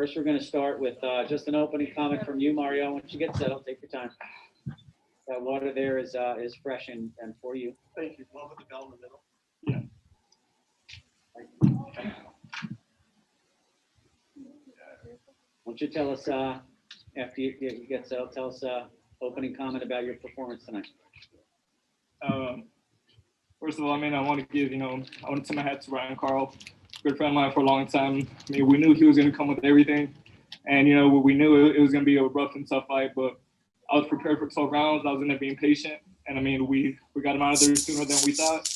First, we're going to start with just an opening comment from you, Mario. Once you get settled, take your time. That water there is fresh and for you. Thank you. Love with the bell in the middle. Yeah. Why don't you tell us, after you get settled, tell us opening comment about your performance tonight. First of all, I mean, I want to give, I want to tip my hat to Ryan Karl, good friend of mine for a long time. I mean, we knew he was going to come with everything. And, we knew it was going to be a rough and tough fight, but I was prepared for 12 rounds. I was in there being patient. And, I mean, we got him out of there sooner than we thought.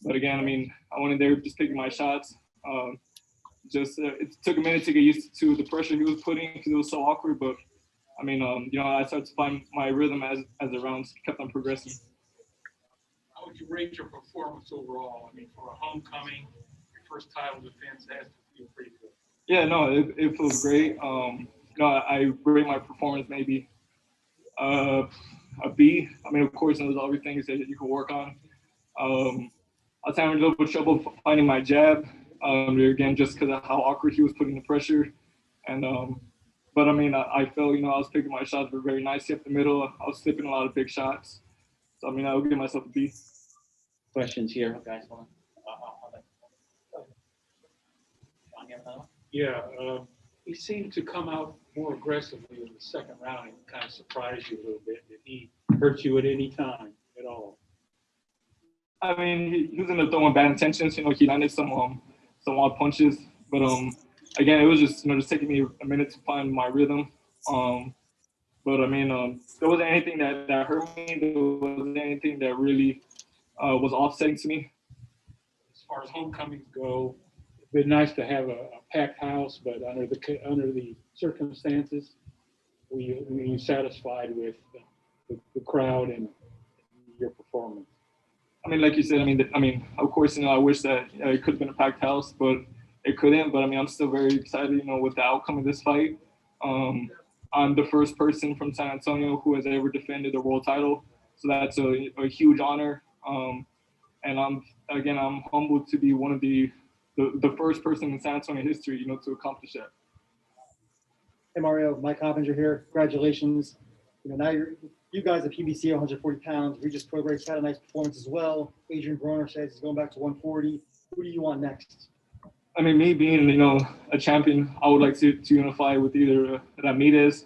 But, again, I mean, I went in there just taking my shots. It took a minute to get used to the pressure he was putting because it was so awkward. But, I mean, I started to find my rhythm as the rounds kept on progressing. How would you rate your performance overall? I mean, for a homecoming, your first title defense, has to feel pretty good. Yeah, no, it feels great. I rate my performance maybe a B. I mean, of course, there's other things that you can work on. I was having a little bit of trouble finding my jab, again, just because of how awkward he was putting the pressure. And but I mean, I felt, I was picking my shots were very nicely up the middle. I was slipping a lot of big shots. So, I mean, I would give myself a B. Questions here, guys? Hold on. Yeah, he seemed to come out more aggressively in the second round and kind of surprised you a little bit. Did he hurt you at any time at all? I mean, he was in there throwing bad intentions. He landed some odd punches, but again, it was just just taking me a minute to find my rhythm. But I mean, there wasn't anything that hurt me. There wasn't anything that really was offsetting to me. As far as homecomings go, it'd been nice to have a packed house, but under the circumstances, were you satisfied with the crowd and your performance? I mean, like you said, I mean, of course, I wish that it could have been a packed house, but it couldn't. But I mean, I'm still very excited, with the outcome of this fight. I'm the first person from San Antonio who has ever defended the world title, so that's a huge honor. And I'm humbled to be one of the first person in San Antonio history, to accomplish that. Hey Mario, Mike Hoppinger here. Congratulations. Now you guys at PBC 140 pounds. Regis Prograis had a nice performance as well. Adrian Broner says he's going back to 140. Who do you want next? I mean, me being, a champion, I would like to unify with either Ramirez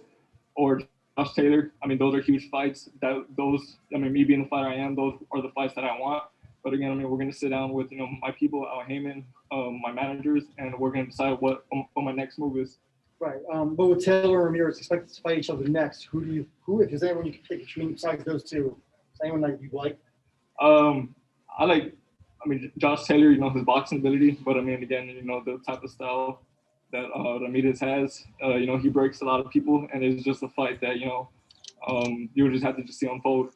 or Josh Taylor. I mean, those are huge fights. Me being the fighter I am, those are the fights that I want. But again, I mean, we're going to sit down with, my people, Al Heyman, my managers, and we're going to decide what my next move is. Right. But with Taylor and Ramirez expected to fight each other next, who if there's anyone you can pick between besides those two, is anyone that you like? Josh Taylor, his boxing ability, but I mean, again, the type of style that Ramirez has, he breaks a lot of people, and it's just a fight that, you would just have to just see unfold.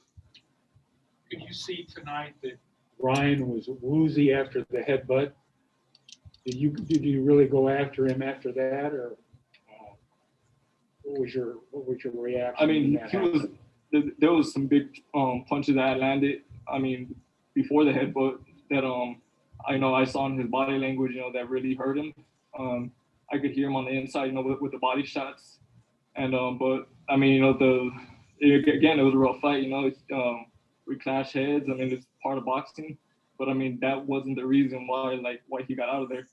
Could you see tonight that Ryan was woozy after the headbutt? Did you really go after him after that, or what was your reaction? I mean, there was some big punches that I landed. I mean, before the headbutt that I saw in his body language, that really hurt him. I could hear him on the inside, with the body shots, and but I mean, again, it was a real fight. We clashed heads. I mean, it's part of boxing, but I mean, that wasn't the reason why he got out of there.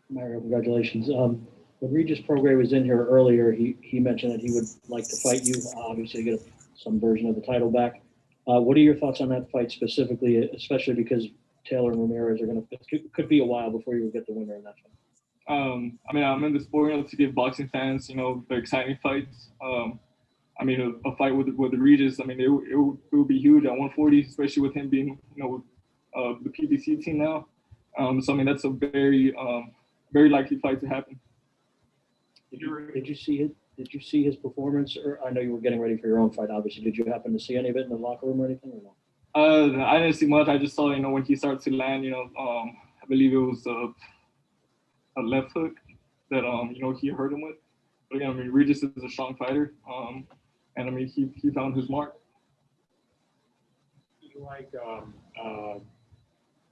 Mario, congratulations. When Regis Prograis was in here earlier, he mentioned that he would like to fight you, obviously to get some version of the title back. What are your thoughts on that fight specifically, especially because Taylor and Ramirez could be a while before you would get the winner in that fight? I mean, I'm in the sport to give boxing fans, the exciting fights. I mean, a fight with Regis, I mean, it would be huge at 140, especially with him being, with the PBC team now. So I mean, that's a very likely fight to happen. Did you see it? Did you see his performance? Or I know you were getting ready for your own fight, obviously. Did you happen to see any of it in the locker room or anything, or no? I didn't see much. I just saw, when he started to land, I believe it was a left hook that he hurt him with. But again, I mean, Regis is a strong fighter, and I mean, he found his mark.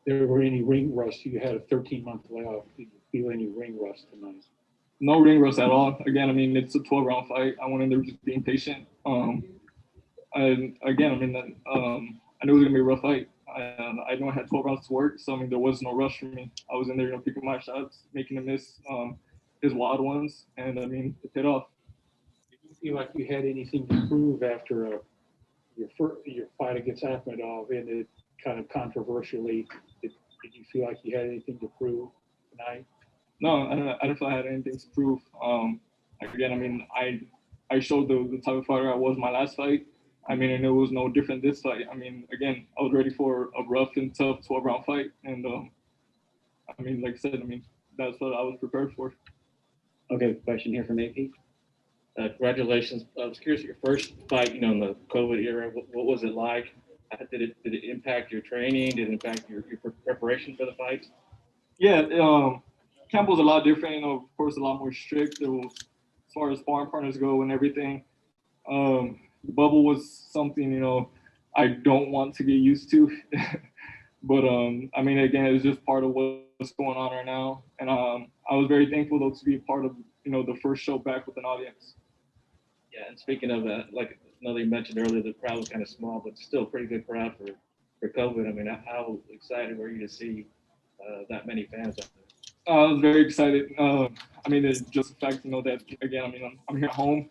There were any ring rust? You had a 13-month layoff. Did you feel any ring rust tonight? No ring rust at all. Again, I mean, it's a 12-round fight. I went in there just being patient. And again, I mean, I knew it was gonna be a rough fight. I know I had 12 rounds to work, so I mean, there was no rush for me. I was in there, picking my shots, making them miss his wild ones, and I mean, it paid off. Did you feel like you had anything to prove after your fight against Akhmedov ended kind of controversially? Did you feel like you had anything to prove tonight? No, I don't feel I had anything to prove. Again, I mean, I showed the type of fighter I was my last fight. I mean, and it was no different this fight. I mean, again, I was ready for a rough and tough 12-round fight, and I mean, like I said, I mean, that's what I was prepared for. Okay, question here from AP. Congratulations. I was curious, your first fight, in the COVID era, what was it like? Did it impact your training? Did it impact your preparation for the fights? Yeah, camp was a lot different. Of course, a lot more strict. There was, as far as sparring partners go and everything. The bubble was something, I don't want to get used to. But, I mean, again, it's just part of what's going on right now. And I was very thankful, though, to be part of, the first show back with an audience. Yeah, and speaking of, like another you mentioned earlier, the crowd was kind of small, but still a pretty good crowd for COVID. I mean, how excited were you to see that many fans out there? I was very excited. I mean, it's just the fact, that, again, I mean, I'm here at home.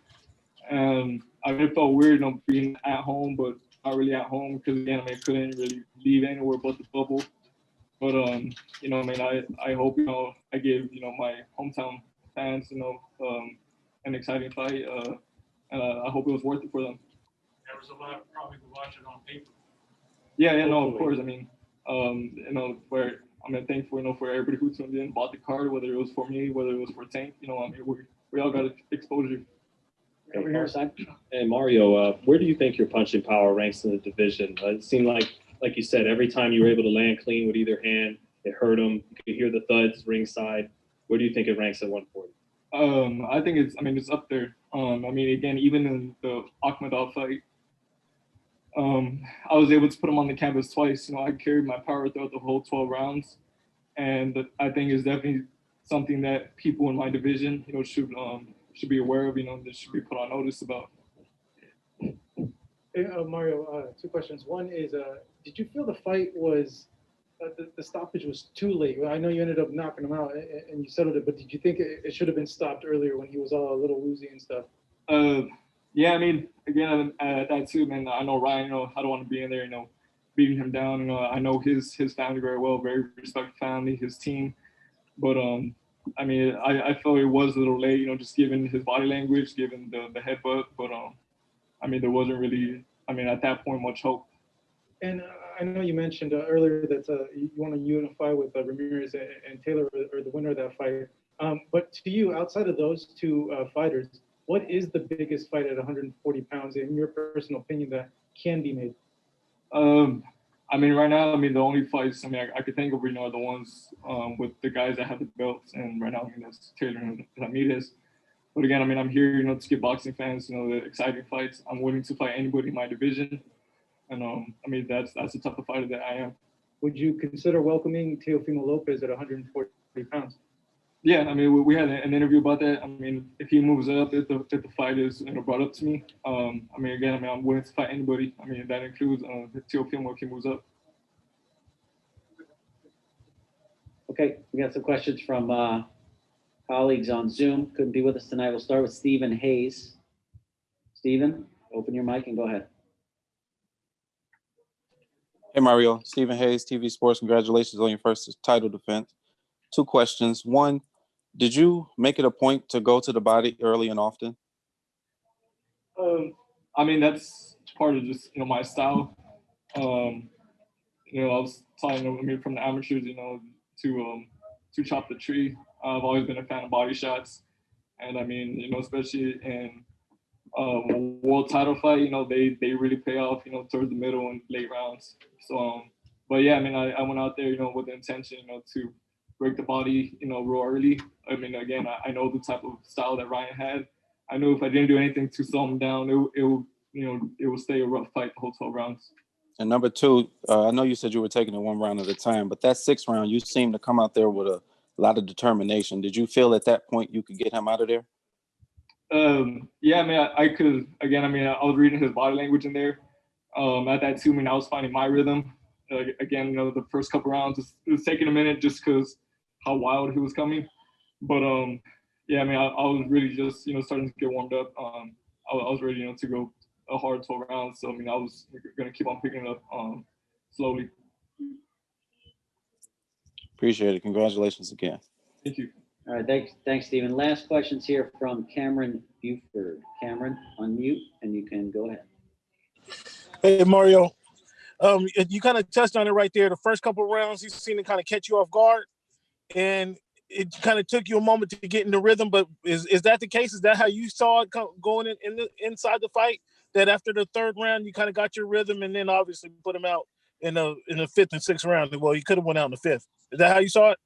And I mean, it felt weird, being at home, but not really at home because, again, I mean, I couldn't really leave anywhere but the bubble. But, I mean, I hope, I gave, my hometown fans, an exciting fight. And I hope it was worth it for them. There was a lot probably to watch it on paper. Yeah, no, of course. I mean, where I'm thankful, for everybody who tuned in, bought the card, whether it was for me, whether it was for Tank. I mean, we all got exposure. Over here, side. And Mario, where do you think your punching power ranks in the division? It seemed like you said, every time you were able to land clean with either hand, it hurt him. You could hear the thuds ringside. Where do you think it ranks at 140? I think it's up there. I mean, again, even in the Akhmedov fight, I was able to put him on the canvas twice. I carried my power throughout the whole 12 rounds. And I think it's definitely something that people in my division, should be aware of, that should be put on notice about. Hey, Mario, two questions. One is, did you feel the fight was, the stoppage was too late? I know you ended up knocking him out and you settled it, but did you think it should have been stopped earlier when he was all a little woozy and stuff? Yeah, I mean, again, that too, man. I know Ryan, I don't want to be in there, beating him down. I know his family very well, very respectful family, his team. But, I mean, I felt it was a little late, just given his body language, given the headbutt. But, I mean, there wasn't really, at that point, much hope. And I know you mentioned earlier that you want to unify with Ramirez and Taylor, or the winner of that fight. But to you, outside of those two fighters, what is the biggest fight at 140 pounds, in your personal opinion, that can be made? I mean, right now, the only fights, I could think of, are the ones with the guys that have the belts. And right now, that's Taylor and Ramirez. But again, I'm here, to give boxing fans, the exciting fights. I'm willing to fight anybody in my division. And, that's the type of fighter that I am. Would you consider welcoming Teofimo Lopez at 140 pounds? Yeah, we had an interview about that. If he moves up, if the fight is brought up to me, again, I'm willing to fight anybody. That includes Teofimo if he moves up. Okay, we got some questions from colleagues on Zoom. Couldn't be with us tonight. We'll start with Stephen Hayes. Stephen, open your mic and go ahead. Hey Mario, Stephen Hayes, TV Sports. Congratulations on your first title defense. Two questions. One, did you make it a point to go to the body early and often? That's part of just my style. I was telling from the amateurs, to chop the tree. I've always been a fan of body shots, and especially in world title fight, they really pay off, towards the middle and late rounds. So, but yeah, I went out there, with the intention, to break the body, real early. Again, I know the type of style that Ryan had. I knew if I didn't do anything to slow him down, it would stay a rough fight the whole 12 rounds. And number two, I know you said you were taking it one round at a time, but that sixth round, you seemed to come out there with a lot of determination. Did you feel at that point you could get him out of there? Yeah, I mean, I could, again, I mean, I was reading his body language in there. At that too, I mean, I was finding my rhythm. Again, the first couple rounds, it was taking a minute just because how wild he was coming. But yeah, I mean, I was really just, starting to get warmed up. I was ready, to go a hard 12 rounds. So, I mean, I was going to keep on picking it up slowly. Appreciate it. Congratulations again. Thank you. All right, thanks, Stephen. Last questions here from Cameron Buford. Cameron, unmute, and you can go ahead. Hey, Mario. You kind of touched on it right there. The first couple of rounds, he seemed to kind of catch you off guard, and it kind of took you a moment to get in the rhythm. But is that the case? Is that how you saw it going inside the fight? That after the third round, you kind of got your rhythm, and then obviously put him out in the fifth and sixth round. Well, he could have went out in the fifth. Is that how you saw it?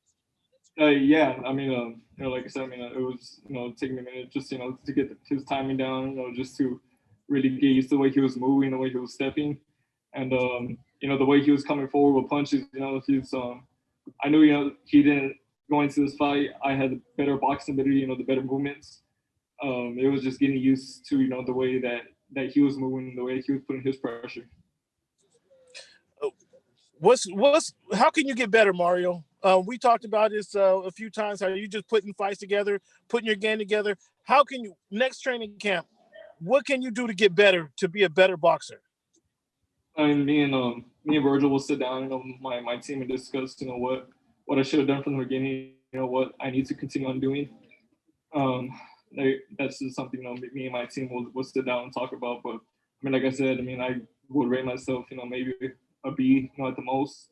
Yeah, I mean, like I said, I mean, it was, taking me a minute just, to get his timing down, just to really get used to the way he was moving, the way he was stepping, and the way he was coming forward with punches. He's, I knew, he didn't go into this fight. I had the better boxing ability, the better movements. It was just getting used to, the way that he was moving, the way he was putting his pressure. How can you get better, Mario? We talked about this a few times, how you just putting fights together, putting your game together. How can you, next training camp, what can you do to get better, to be a better boxer? I mean, me and Virgil will sit down, my team, and discuss, what I should have done from the beginning, what I need to continue on doing. That's just something, me and my team will sit down and talk about. But I mean, like I said, I mean, I would rate myself, maybe a B, at the most.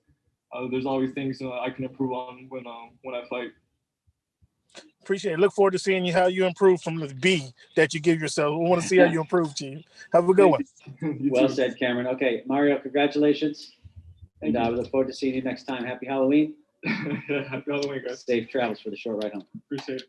There's always things I can improve on when I fight. Appreciate it. Look forward to seeing how you improve from the B that you give yourself. We want to see how you improve, Chief. Have a good one. Well said, Cameron. Okay, Mario, congratulations. And we look forward to seeing you next time. Happy Halloween. Happy Halloween, guys. Safe travels for the short ride home. Appreciate it.